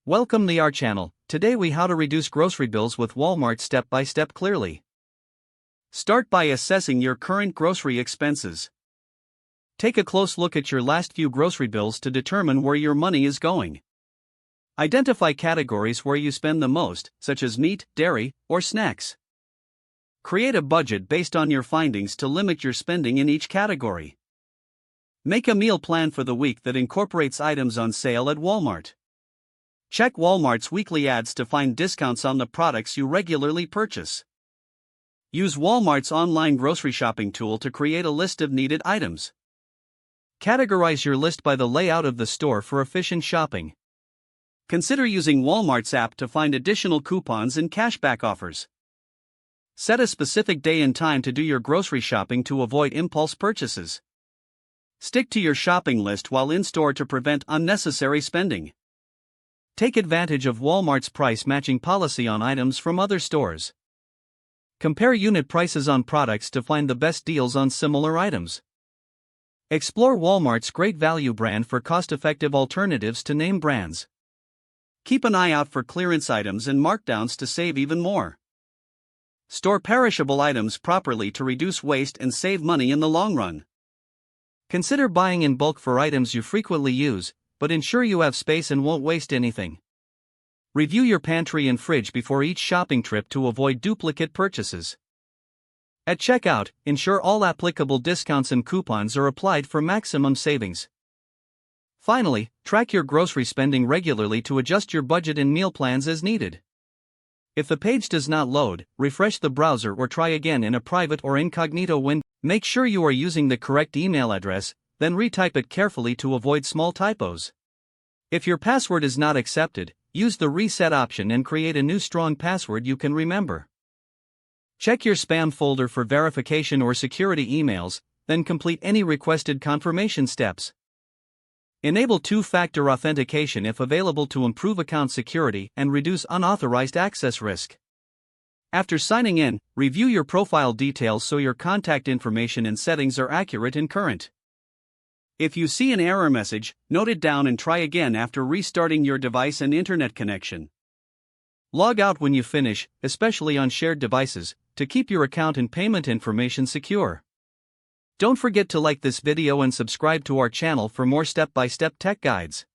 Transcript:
Welcome to our channel. Today we how to reduce grocery bills with Walmart step by step clearly. Start by assessing your current grocery expenses. Take a close look at your last few grocery bills to determine where your money is going. Identify categories where you spend the most, such as meat, dairy, or snacks. Create a budget based on your findings to limit your spending in each category. Make a meal plan for the week that incorporates items on sale at Walmart. Check Walmart's weekly ads to find discounts on the products you regularly purchase. Use Walmart's online grocery shopping tool to create a list of needed items. Categorize your list by the layout of the store for efficient shopping. Consider using Walmart's app to find additional coupons and cashback offers. Set a specific day and time to do your grocery shopping to avoid impulse purchases. Stick to your shopping list while in store to prevent unnecessary spending. Take advantage of Walmart's price matching policy on items from other stores. Compare unit prices on products to find the best deals on similar items. Explore Walmart's great value brand for cost-effective alternatives to name brands. Keep an eye out for clearance items and markdowns to save even more. Store perishable items properly to reduce waste and save money in the long run. Consider buying in bulk for items you frequently use, but ensure you have space and won't waste anything. Review your pantry and fridge before each shopping trip to avoid duplicate purchases. At checkout, ensure all applicable discounts and coupons are applied for maximum savings. Finally, track your grocery spending regularly to adjust your budget and meal plans as needed. If the page does not load, refresh the browser or try again in a private or incognito window. Make sure you are using the correct email address, then retype it carefully to avoid small typos. If your password is not accepted, use the reset option and create a new strong password you can remember. Check your spam folder for verification or security emails, then complete any requested confirmation steps. Enable two-factor authentication if available to improve account security and reduce unauthorized access risk. After signing in, review your profile details so your contact information and settings are accurate and current. If you see an error message, note it down and try again after restarting your device and internet connection. Log out when you finish, especially on shared devices, to keep your account and payment information secure. Don't forget to like this video and subscribe to our channel for more step-by-step tech guides.